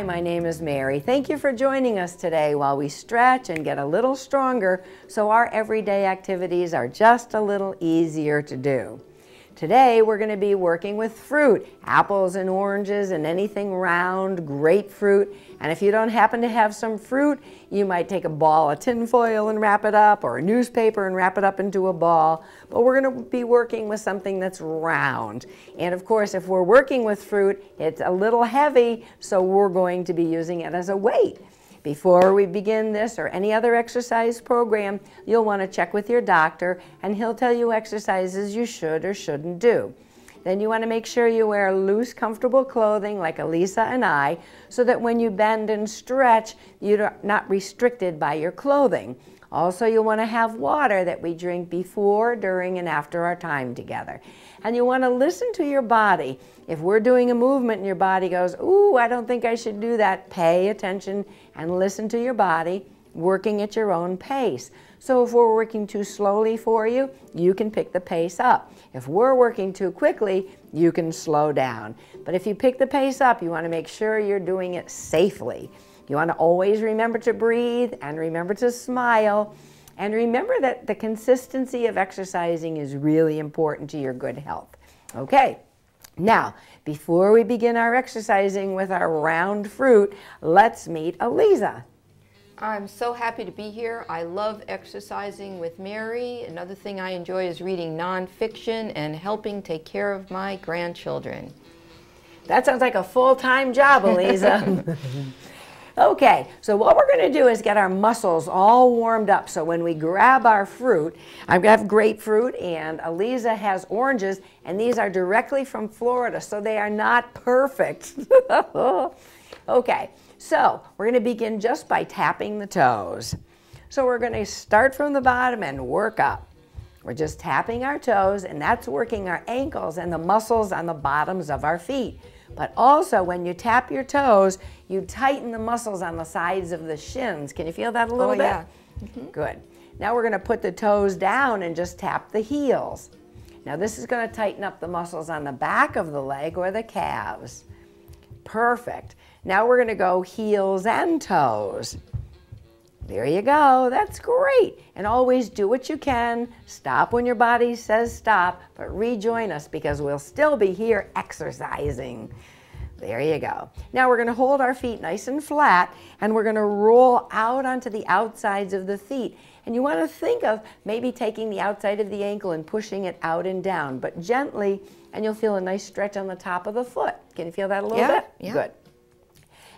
Hi, my name is Mary. Thank you for joining us today while we stretch and get a little stronger so our everyday activities are just a little easier to do. Today we're going to be working with fruit, apples and oranges and anything round, grapefruit. And if you don't happen to have some fruit, you might take a ball of tin foil and wrap it up, or a newspaper and wrap it up into a ball. But we're going to be working with something that's round. And of course, if we're working with fruit, it's a little heavy, so we're going to be using it as a weight. Before we begin this or any other exercise program, you'll want to check with your doctor, and he'll tell you exercises you should or shouldn't do. Then you want to make sure you wear loose, comfortable clothing like Alisa and I, so that when you bend and stretch, you're not restricted by your clothing. Also, you'll want to have water that we drink before, during, and after our time together. And you want to listen to your body. If we're doing a movement and your body goes, ooh, I don't think I should do that, pay attention and listen to your body, working at your own pace. So if we're working too slowly for you, you can pick the pace up. If we're working too quickly, you can slow down. But if you pick the pace up, you want to make sure you're doing it safely. You want to always remember to breathe and remember to smile. And remember that the consistency of exercising is really important to your good health. Okay, now, before we begin our exercising with our round fruit, let's meet Alisa. I'm so happy to be here. I love exercising with Mary. Another thing I enjoy is reading nonfiction and helping take care of my grandchildren. That sounds like a full-time job, Alisa. Okay, so what we're going to do is get our muscles all warmed up. So when we grab our fruit, I have grapefruit and Alisa has oranges, and these are directly from Florida, so they are not perfect. Okay, so we're going to begin just by tapping the toes. So we're going to start from the bottom and work up. We're just tapping our toes, and that's working our ankles and the muscles on the bottoms of our feet. But also, when you tap your toes, you tighten the muscles on the sides of the shins. Can you feel that a little bit? Yeah. Mm-hmm. Good. Now we're going to put the toes down and just tap the heels. Now this is going to tighten up the muscles on the back of the leg or the calves. Perfect. Now we're going to go heels and toes. There you go. That's great. And always do what you can. Stop when your body says stop, but rejoin us because we'll still be here exercising. There you go. Now we're going to hold our feet nice and flat, and we're going to roll out onto the outsides of the feet. And you want to think of maybe taking the outside of the ankle and pushing it out and down, but gently, and you'll feel a nice stretch on the top of the foot. Can you feel that a little bit? Yeah. Good.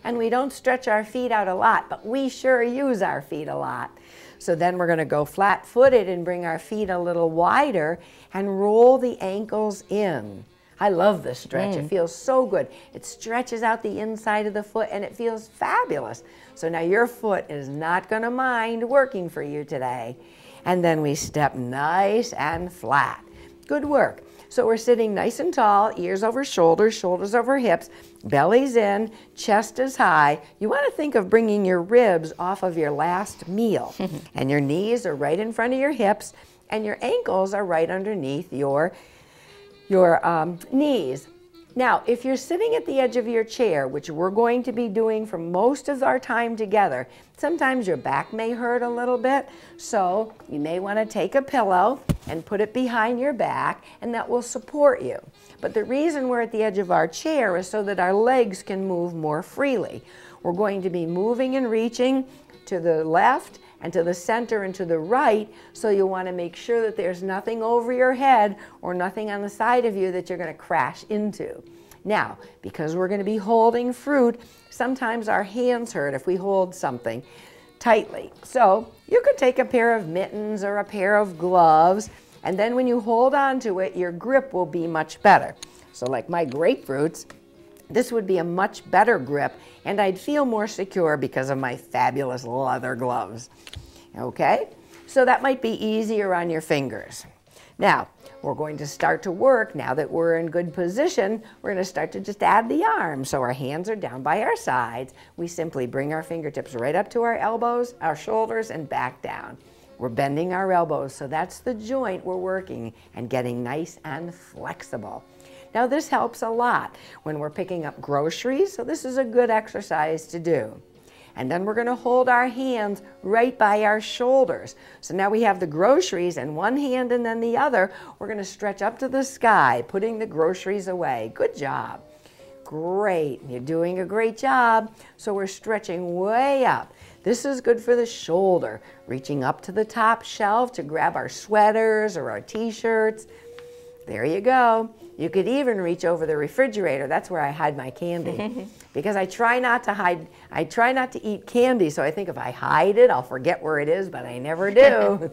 And we don't stretch our feet out a lot, but we sure use our feet a lot. So then we're going to go flat-footed and bring our feet a little wider and roll the ankles in. I love this stretch. It feels so good. It stretches out the inside of the foot and it feels fabulous. So now your foot is not going to mind working for you today. And then we step nice and flat. Good work. So we're sitting nice and tall, ears over shoulders, shoulders over hips, belly's in, chest is high. You want to think of bringing your ribs off of your last meal. And your knees are right in front of your hips, and your ankles are right underneath your knees. Now, if you're sitting at the edge of your chair, which we're going to be doing for most of our time together, sometimes your back may hurt a little bit, so you may want to take a pillow and put it behind your back, and that will support you. But the reason we're at the edge of our chair is so that our legs can move more freely. We're going to be moving and reaching to the left and to the center and to the right, so you'll want to make sure that there's nothing over your head or nothing on the side of you that you're going to crash into. Now, because we're going to be holding fruit, sometimes our hands hurt if we hold something tightly. So you could take a pair of mittens or a pair of gloves, and then when you hold on to it, your grip will be much better. So like my grapefruits, this would be a much better grip, and I'd feel more secure because of my fabulous leather gloves. Okay, so that might be easier on your fingers. Now, we're going to start to work. Now that we're in good position, we're going to start to just add the arms. So our hands are down by our sides. We simply bring our fingertips right up to our elbows, our shoulders, and back down. We're bending our elbows, so that's the joint we're working and getting nice and flexible. Now this helps a lot when we're picking up groceries, so this is a good exercise to do. And then we're going to hold our hands right by our shoulders. So now we have the groceries in one hand and then the other. We're going to stretch up to the sky, putting the groceries away. Good job. Great. You're doing a great job. So we're stretching way up. This is good for the shoulder, reaching up to the top shelf to grab our sweaters or our t-shirts. There you go. You could even reach over the refrigerator. That's where I hide my candy. Because I try not to eat candy, so I think if I hide it, I'll forget where it is, but I never do.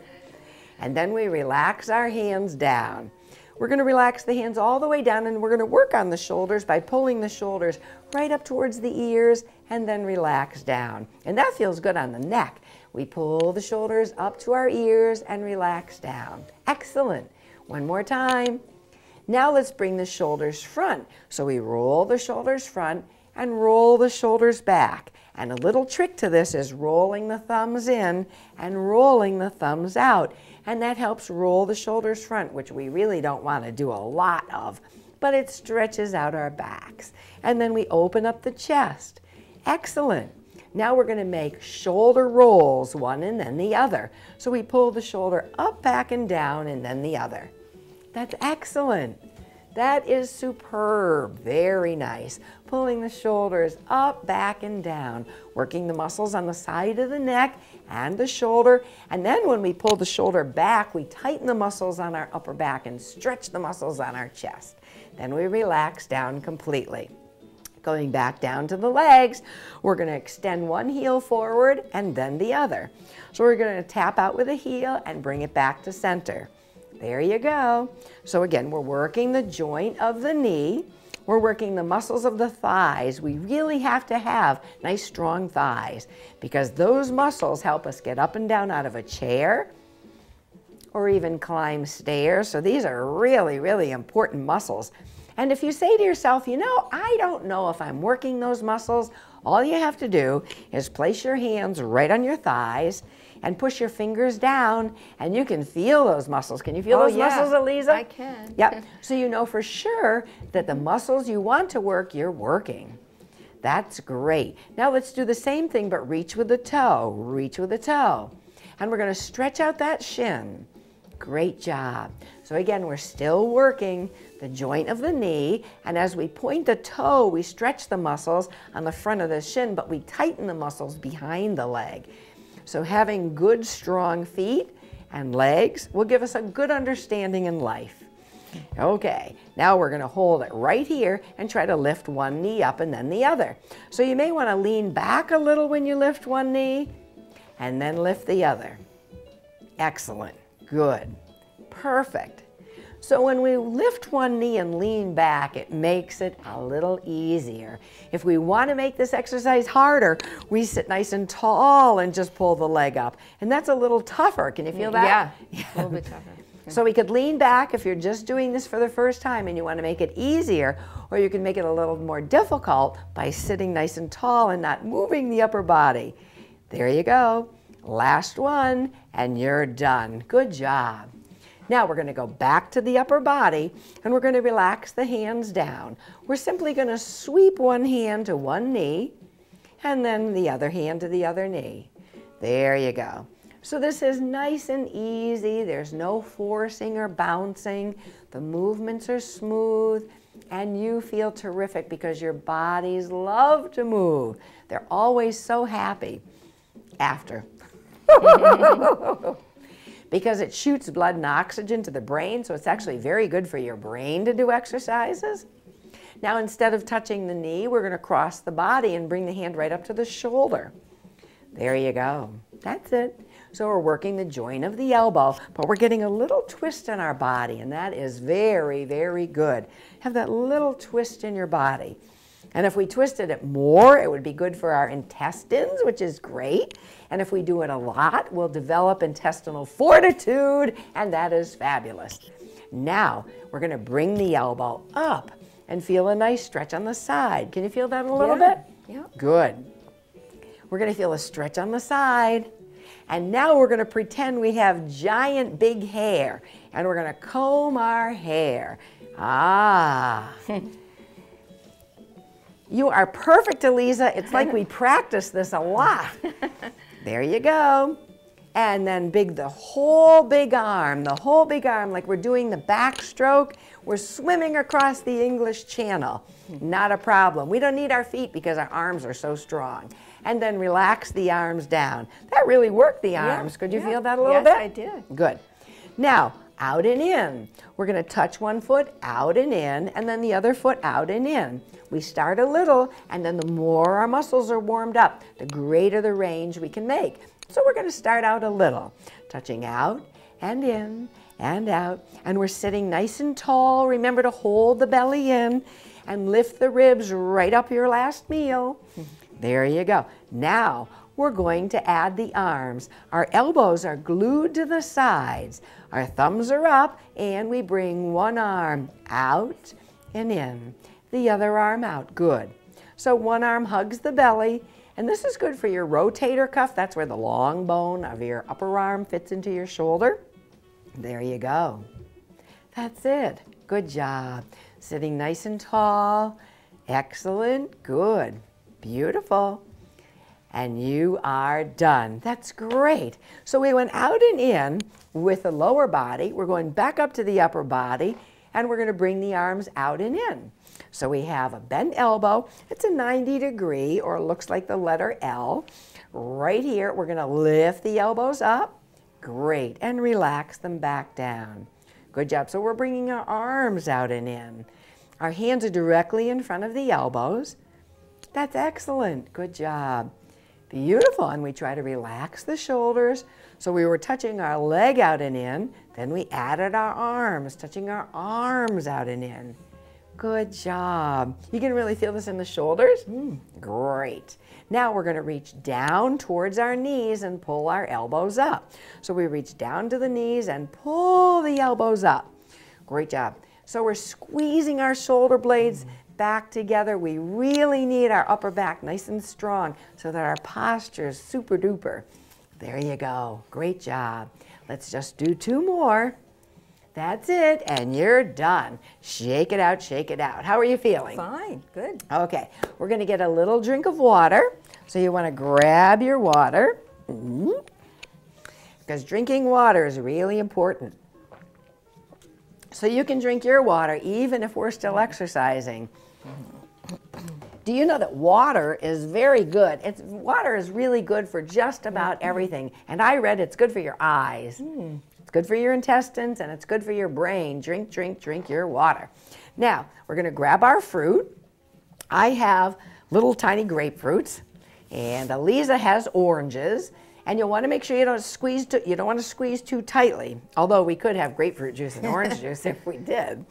And then we relax our hands down. We're going to relax the hands all the way down, and we're going to work on the shoulders by pulling the shoulders right up towards the ears and then relax down. And that feels good on the neck. We pull the shoulders up to our ears and relax down. Excellent. One more time. Now let's bring the shoulders front. So we roll the shoulders front and roll the shoulders back. And a little trick to this is rolling the thumbs in and rolling the thumbs out. And that helps roll the shoulders front, which we really don't want to do a lot of, but it stretches out our backs. And then we open up the chest. Excellent. Now we're going to make shoulder rolls, one and then the other. So we pull the shoulder up, back, and down, and then the other. That's excellent. That is superb. Very nice. Pulling the shoulders up, back, and down, working the muscles on the side of the neck and the shoulder. And then when we pull the shoulder back, we tighten the muscles on our upper back and stretch the muscles on our chest. Then we relax down completely. Going back down to the legs, we're going to extend one heel forward and then the other. So we're going to tap out with a heel and bring it back to center. There you go. So again, we're working the joint of the knee. We're working the muscles of the thighs. We really have to have nice, strong thighs because those muscles help us get up and down out of a chair or even climb stairs. So these are really, really important muscles. And if you say to yourself, you know, I don't know if I'm working those muscles, all you have to do is place your hands right on your thighs and push your fingers down, and you can feel those muscles. Can you feel those muscles, Alisa? I can. Yep. So you know for sure that the muscles you want to work, you're working. That's great. Now let's do the same thing, but reach with the toe. Reach with the toe. And we're going to stretch out that shin. Great job. So again, we're still working the joint of the knee, and as we point the toe, we stretch the muscles on the front of the shin, but we tighten the muscles behind the leg. So having good, strong feet and legs will give us a good understanding in life. Okay, now we're going to hold it right here and try to lift one knee up and then the other. So you may want to lean back a little when you lift one knee and then lift the other. Excellent. Good. Perfect. So when we lift one knee and lean back, it makes it a little easier. If we want to make this exercise harder, we sit nice and tall and just pull the leg up. And that's a little tougher. Can you feel that? Yeah, a little bit tougher. So we could lean back if you're just doing this for the first time and you want to make it easier, or you can make it a little more difficult by sitting nice and tall and not moving the upper body. There you go. Last one, and you're done. Good job. Now we're going to go back to the upper body and we're going to relax the hands down. We're simply going to sweep one hand to one knee and then the other hand to the other knee. There you go. So this is nice and easy. There's no forcing or bouncing. The movements are smooth and you feel terrific because your bodies love to move. They're always so happy after. Because it shoots blood and oxygen to the brain, so it's actually very good for your brain to do exercises. Now instead of touching the knee, we're going to cross the body and bring the hand right up to the shoulder. There you go. That's it. So we're working the joint of the elbow, but we're getting a little twist in our body, and that is very, very good. Have that little twist in your body. And if we twisted it more, it would be good for our intestines, which is great. And if we do it a lot, we'll develop intestinal fortitude, and that is fabulous. Now, we're going to bring the elbow up and feel a nice stretch on the side. Can you feel that a little bit? Yeah. Good. We're going to feel a stretch on the side. And now we're going to pretend we have giant big hair, and we're going to comb our hair. Ah. You are perfect, Alisa. It's like we practiced this a lot. There you go. And then the whole big arm, like we're doing the backstroke. We're swimming across the English Channel. Not a problem. We don't need our feet because our arms are so strong. And then relax the arms down. That really worked the arms. Could you feel that a little bit? Yes, I did. Good. Now, out and in. We're going to touch one foot out and in, and then the other foot out and in. We start a little, and then the more our muscles are warmed up, the greater the range we can make. So we're going to start out a little, touching out and in and out, and we're sitting nice and tall. Remember to hold the belly in and lift the ribs right up your last meal. There you go. Now we're going to add the arms. Our elbows are glued to the sides. Our thumbs are up, and we bring one arm out and in, the other arm out. Good. So one arm hugs the belly, and this is good for your rotator cuff. That's where the long bone of your upper arm fits into your shoulder. There you go. That's it. Good job. Sitting nice and tall. Excellent. Good. Beautiful. And you are done. That's great. So we went out and in with the lower body. We're going back up to the upper body, and we're going to bring the arms out and in. So we have a bent elbow. It's a 90 degree, or it looks like the letter L. Right here, we're going to lift the elbows up. Great. And relax them back down. Good job. So we're bringing our arms out and in. Our hands are directly in front of the elbows. That's excellent. Good job. Beautiful. And we try to relax the shoulders. So we were touching our leg out and in. Then we added our arms, touching our arms out and in. Good job. You can really feel this in the shoulders? Great. Now we're going to reach down towards our knees and pull our elbows up. So we reach down to the knees and pull the elbows up. Great job. So we're squeezing our shoulder blades back together. We really need our upper back nice and strong so that our posture is super duper. There you go. Great job. Let's just do two more. That's it, and you're done. Shake it out, shake it out. How are you feeling? Fine, good. Okay, we're going to get a little drink of water. So you want to grab your water, because drinking water is really important. So you can drink your water even if we're still exercising. Do you know that water is very good? Water is really good for just about everything. And I read it's good for your eyes. It's good for your intestines, and it's good for your brain. Drink, drink, drink your water. Now, we're going to grab our fruit. I have little tiny grapefruits, and Alisa has oranges. And you'll want to make sure you don't want to squeeze too tightly, although we could have grapefruit juice and orange juice if we did.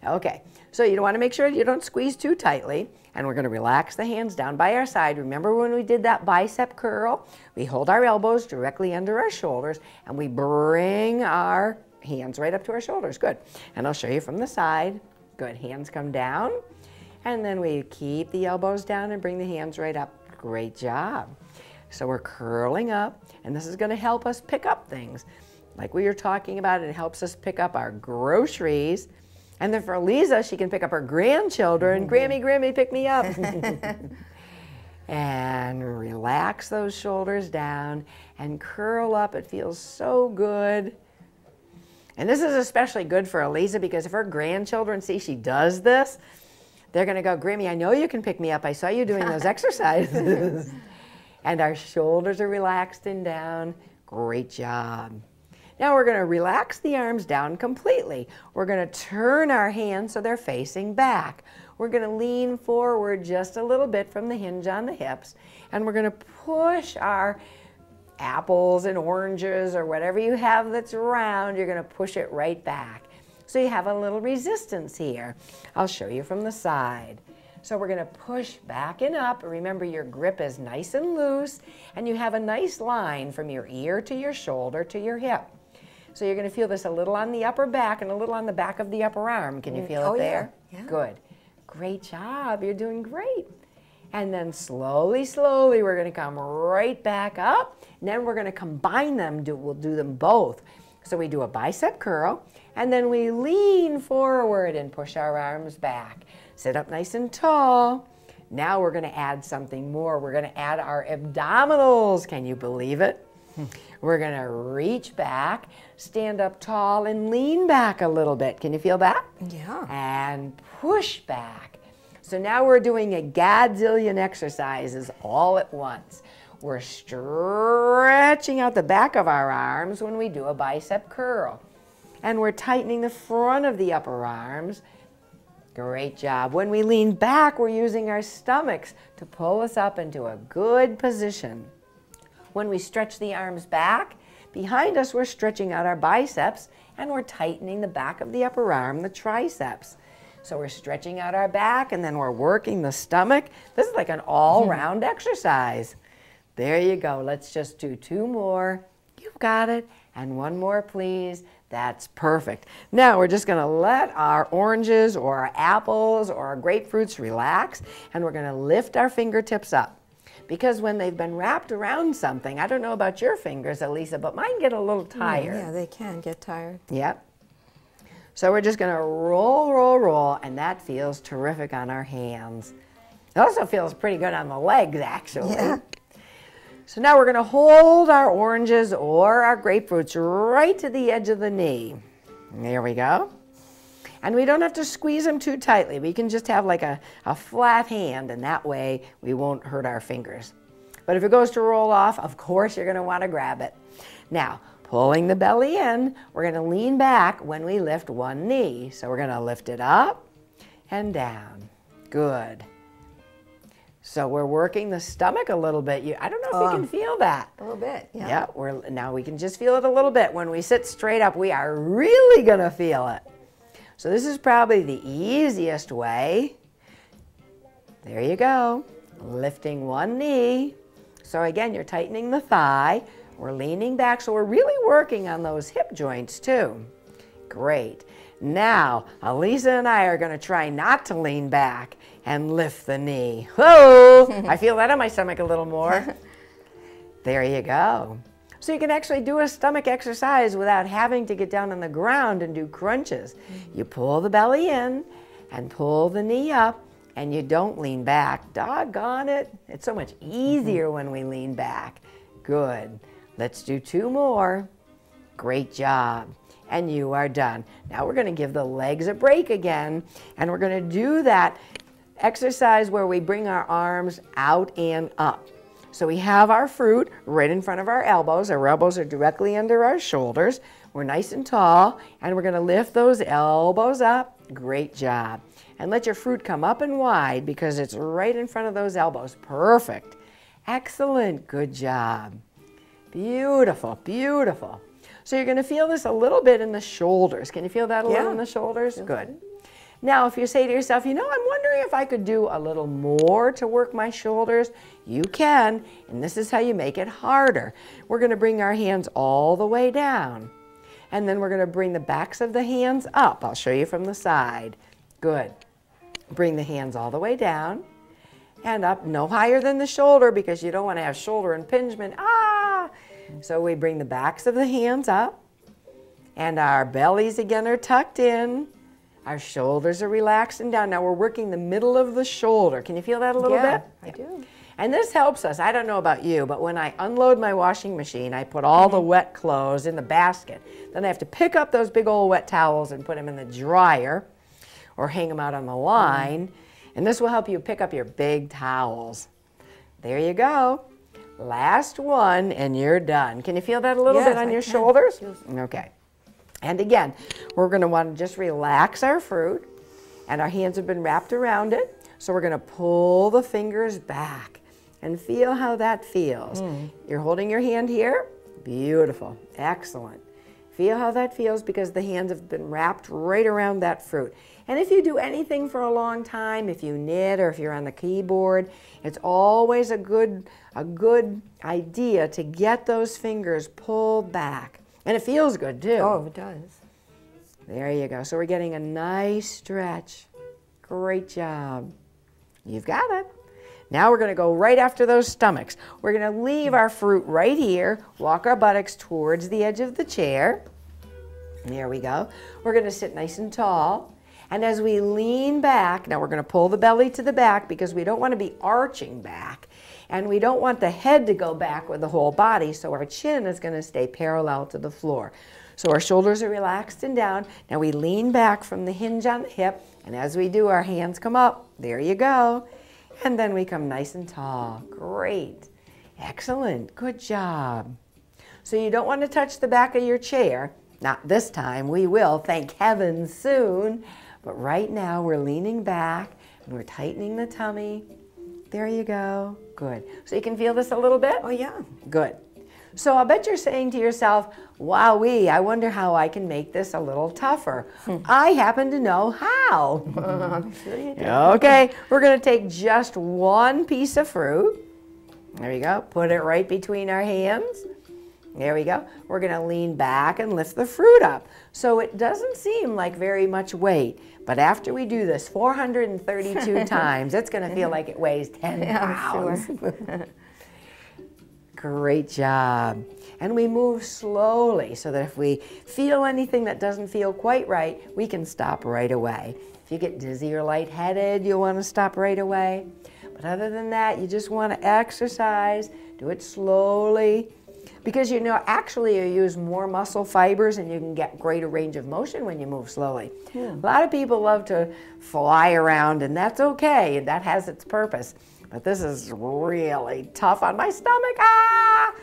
Okay, so you want to make sure you don't squeeze too tightly, and we're going to relax the hands down by our side. Remember when we did that bicep curl? We hold our elbows directly under our shoulders, and we bring our hands right up to our shoulders. Good. And I'll show you from the side. Good. Hands come down, and then we keep the elbows down and bring the hands right up. Great job. So we're curling up, and this is going to help us pick up things. Like we were talking about, it helps us pick up our groceries. And then for Alisa, she can pick up her grandchildren. Grammy, Grammy, pick me up. And relax those shoulders down and curl up. It feels so good. And this is especially good for Alisa because if her grandchildren see she does this, they're going to go, Grammy, I know you can pick me up. I saw you doing those exercises. And our shoulders are relaxed and down. Great job. Now we're going to relax the arms down completely. We're going to turn our hands so they're facing back. We're going to lean forward just a little bit from the hinge on the hips. And we're going to push our apples and oranges or whatever you have that's round, you're going to push it right back. So you have a little resistance here. I'll show you from the side. So we're going to push back and up. Remember, your grip is nice and loose, and you have a nice line from your ear to your shoulder to your hip. So you're going to feel this a little on the upper back and a little on the back of the upper arm. Can you feel it there? Yeah. Good. Great job. You're doing great. And then slowly, slowly, we're going to come right back up. And then we're going to combine them. We'll do them both. So we do a bicep curl, and then we lean forward and push our arms back. Sit up nice and tall. Now we're going to add something more. We're going to add our abdominals. Can you believe it? We're going to reach back, stand up tall, and lean back a little bit. Can you feel that? Yeah. And push back. So now we're doing a gazillion exercises all at once. We're stretching out the back of our arms when we do a bicep curl. And we're tightening the front of the upper arms. Great job. When we lean back, we're using our stomachs to pull us up into a good position. When we stretch the arms back, behind us we're stretching out our biceps and we're tightening the back of the upper arm, the triceps. So we're stretching out our back and then we're working the stomach. This is like an all-round exercise. There you go. Let's just do 2 more. You've got it. And 1 more, please. That's perfect. Now we're just going to let our oranges or our apples or our grapefruits relax, and we're going to lift our fingertips up. Because when they've been wrapped around something, I don't know about your fingers, Alisa, but mine get a little tired. Yeah, they can get tired. Yep. So we're just going to roll, roll, roll, and that feels terrific on our hands. It also feels pretty good on the legs, actually. Yeah. So now we're going to hold our oranges or our grapefruits right to the edge of the knee. There we go. And we don't have to squeeze them too tightly. We can just have like a flat hand, and that way we won't hurt our fingers. But if it goes to roll off, of course you're going to want to grab it. Now, pulling the belly in, we're going to lean back when we lift one knee. So we're going to lift it up and down. Good. So we're working the stomach a little bit. I don't know if you can feel that. A little bit, yeah. Yeah, now we can just feel it a little bit. When we sit straight up, we are really going to feel it. So this is probably the easiest way. There you go. Lifting one knee. So again, you're tightening the thigh. We're leaning back, so we're really working on those hip joints too. Great. Now, Alisa and I are going to try not to lean back and lift the knee. Whoa! I feel that on my stomach a little more. There you go. So you can actually do a stomach exercise without having to get down on the ground and do crunches. You pull the belly in and pull the knee up, and you don't lean back. Doggone it. It's so much easier when we lean back. Good. Let's do 2 more. Great job. And you are done. Now we're going to give the legs a break again, and we're going to do that exercise where we bring our arms out and up. So we have our fruit right in front of our elbows. Our elbows are directly under our shoulders. We're nice and tall, and we're going to lift those elbows up. Great job. And let your fruit come up and wide because it's right in front of those elbows. Perfect. Excellent. Good job. Beautiful, beautiful. So you're going to feel this a little bit in the shoulders. Can you feel that a little in the shoulders? Good. Now, if you say to yourself, I'm wondering if I could do a little more to work my shoulders, you can, and this is how you make it harder. We're going to bring our hands all the way down, and then we're going to bring the backs of the hands up. I'll show you from the side. Good. Bring the hands all the way down and up, no higher than the shoulder because you don't want to have shoulder impingement. So we bring the backs of the hands up, and our bellies again are tucked in. Our shoulders are relaxed and down. Now we're working the middle of the shoulder. Can you feel that a little bit? I do. And this helps us. I don't know about you, but when I unload my washing machine, I put all the wet clothes in the basket. Then I have to pick up those big old wet towels and put them in the dryer or hang them out on the line. And this will help you pick up your big towels. There you go. Last one, and you're done. Can you feel that a little bit on your shoulders? Okay. And again, we're going to want to just relax our fruit, and our hands have been wrapped around it. So we're going to pull the fingers back and feel how that feels. You're holding your hand here. Beautiful. Excellent. Feel how that feels because the hands have been wrapped right around that fruit. And if you do anything for a long time, if you knit or if you're on the keyboard, it's always a good idea to get those fingers pulled back. And it feels good too. Oh, it does. There you go. So we're getting a nice stretch. Great job. You've got it. Now we're going to go right after those stomachs. We're going to leave our fruit right here, walk our buttocks towards the edge of the chair. There we go. We're going to sit nice and tall. And as we lean back, now we're going to pull the belly to the back because we don't want to be arching back. And we don't want the head to go back with the whole body, so our chin is going to stay parallel to the floor. So our shoulders are relaxed and down. Now we lean back from the hinge on the hip, and as we do, our hands come up. There you go. And then we come nice and tall. Great. Excellent. Good job. So you don't want to touch the back of your chair. Not this time. We will, thank heaven, soon. But right now we're leaning back and we're tightening the tummy. There you go. Good. So you can feel this a little bit? Oh, yeah. Good. So I'll bet you're saying to yourself, wowee, I wonder how I can make this a little tougher. I happen to know how. Sure you do. Okay, we're going to take just one piece of fruit. There we go. Put it right between our hands. There we go. We're going to lean back and lift the fruit up. So it doesn't seem like very much weight, but after we do this 432 times, it's going to feel like it weighs 10 pounds. I'm sure. Great job. And we move slowly so that if we feel anything that doesn't feel quite right, we can stop right away. If you get dizzy or lightheaded, you'll want to stop right away. But other than that, you just want to exercise, do it slowly. Because you know, actually you use more muscle fibers and you can get greater range of motion when you move slowly. A lot of people love to fly around, and that's okay. That has its purpose. But this is really tough on my stomach. Ah!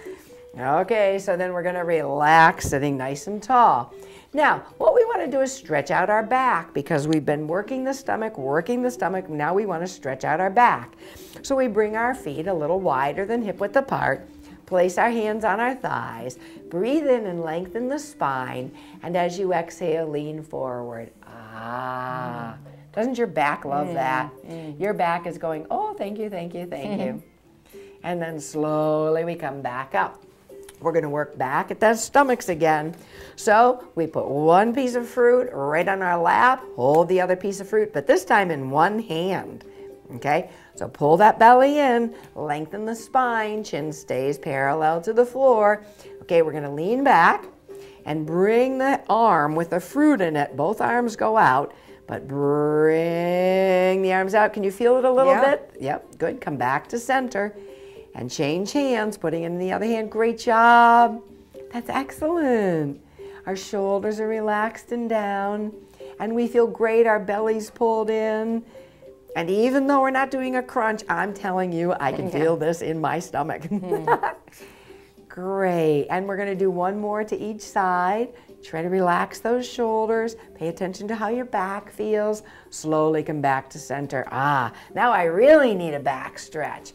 Okay, so then we're going to relax, sitting nice and tall. Now, what we want to do is stretch out our back because we've been working the stomach. Now we want to stretch out our back. So we bring our feet a little wider than hip width apart. Place our hands on our thighs, breathe in and lengthen the spine, and as you exhale, lean forward. Ah, doesn't your back love that? Your back is going, oh, thank you, thank you, thank you. And then slowly we come back up. We're going to work back at those stomachs again. So we put one piece of fruit right on our lap, hold the other piece of fruit, but this time in one hand. Okay, so pull that belly in, lengthen the spine, chin stays parallel to the floor. Okay, we're going to lean back and bring the arm with the fruit in it. Both arms go out, but bring the arms out. Can you feel it a little bit? Yep, good. Come back to center and change hands, putting it in the other hand. Great job. That's excellent. Our shoulders are relaxed and down, and we feel great. Our belly's pulled in. And even though we're not doing a crunch, I'm telling you, I can feel this in my stomach. Great. And we're going to do one more to each side. Try to relax those shoulders. Pay attention to how your back feels. Slowly come back to center. Ah, now I really need a back stretch.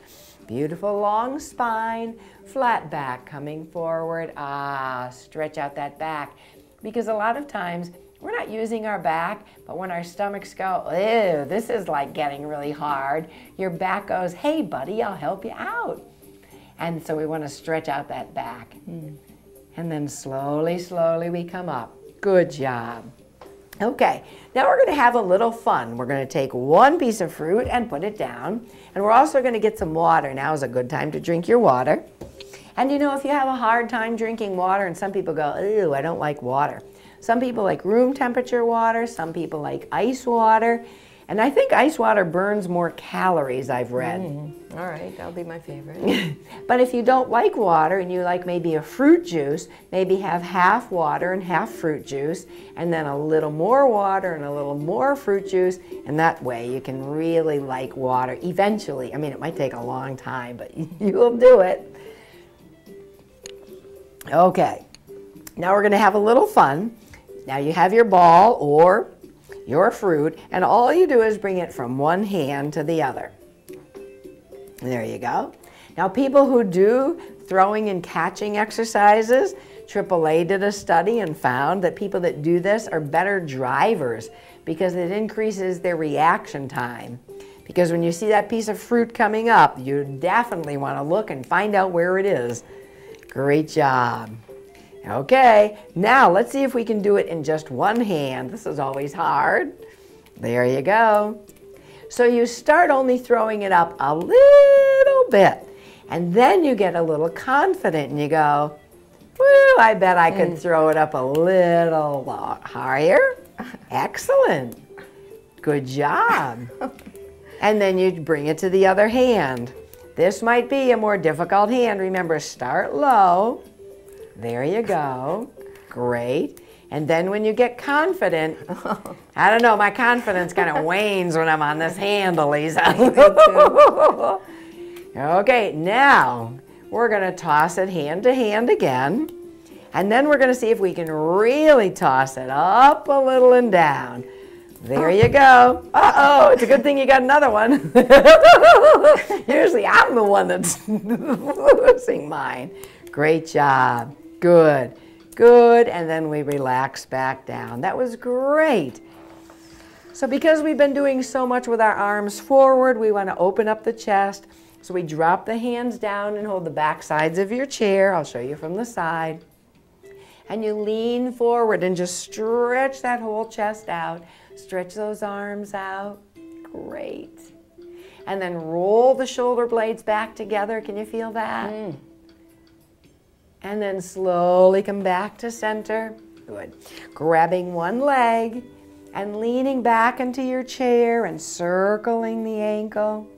Beautiful long spine, flat back coming forward. Ah, stretch out that back. Because a lot of times, we're not using our back, but when our stomachs go, ew, this is like getting really hard, your back goes, hey buddy, I'll help you out. And so we want to stretch out that back. And then slowly, slowly we come up. Good job. Okay, now we're going to have a little fun. We're going to take one piece of fruit and put it down. And we're also going to get some water. Now is a good time to drink your water. And you know, if you have a hard time drinking water, and some people go, ew, I don't like water. Some people like room temperature water, some people like ice water, and I think ice water burns more calories, I've read. All right, that'll be my favorite. But if you don't like water and you like maybe a fruit juice, maybe have half water and half fruit juice, and then a little more water and a little more fruit juice, and that way you can really like water eventually. I mean, it might take a long time, but you'll do it. Okay, now we're going to have a little fun. Now you have your ball or your fruit, and all you do is bring it from one hand to the other. There you go. Now people who do throwing and catching exercises, AAA did a study and found that people that do this are better drivers because it increases their reaction time. Because when you see that piece of fruit coming up, you definitely want to look and find out where it is. Great job. Okay, now let's see if we can do it in just one hand. This is always hard. There you go. So you start only throwing it up a little bit, and then you get a little confident and you go, Woo, I bet I could throw it up a little higher. Excellent. Good job. And then you bring it to the other hand. This might be a more difficult hand. Remember, start low. There you go. Great. And then when you get confident, I don't know, my confidence kind of wanes when I'm on this hand, Alisa. Okay, now we're going to toss it hand to hand again. And then we're going to see if we can really toss it up a little and down. There you go. Uh-oh, it's a good thing you got another one. Usually I'm the one that's losing mine. Great job. Good. Good. And then we relax back down. That was great. So because we've been doing so much with our arms forward, we want to open up the chest. So we drop the hands down and hold the back sides of your chair. I'll show you from the side. And you lean forward and just stretch that whole chest out. Stretch those arms out. Great. And then roll the shoulder blades back together. Can you feel that? And then slowly come back to center. Good. Grabbing one leg and leaning back into your chair and circling the ankle.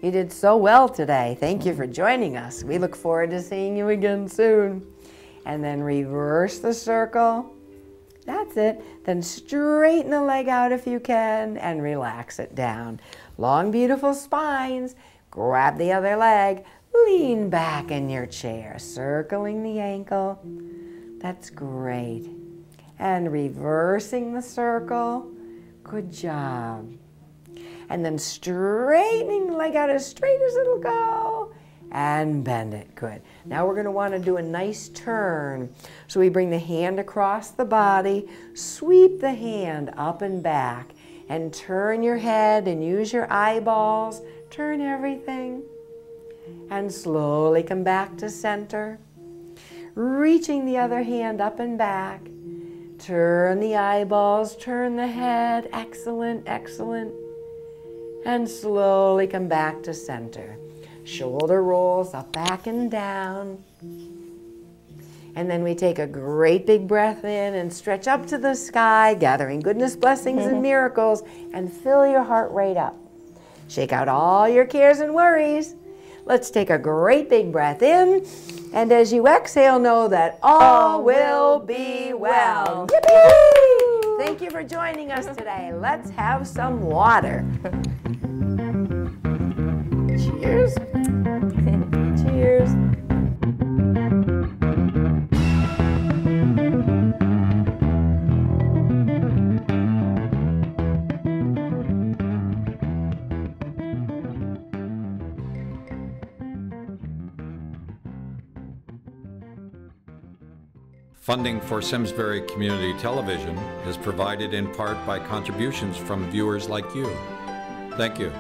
You did so well today. Thank you for joining us. We look forward to seeing you again soon. And then reverse the circle. That's it. Then straighten the leg out if you can and relax it down. Long, beautiful spines. Grab the other leg. Lean back in your chair, circling the ankle. That's great. And reversing the circle. Good job. And then straightening the leg out as straight as it'll go. And bend it. Good. Now we're going to want to do a nice turn. So we bring the hand across the body, sweep the hand up and back, and turn your head and use your eyeballs. Turn everything. And slowly come back to center. Reaching the other hand up and back. Turn the eyeballs, turn the head. Excellent, excellent. And slowly come back to center. Shoulder rolls up, back, and down. And then we take a great big breath in and stretch up to the sky, gathering goodness, blessings, and miracles, and fill your heart rate up. Shake out all your cares and worries. Let's take a great big breath in, and as you exhale, know that all will be well. Yippee! Thank you for joining us today. Let's have some water. Cheers. Cheers. Funding for Simsbury Community Television is provided in part by contributions from viewers like you. Thank you.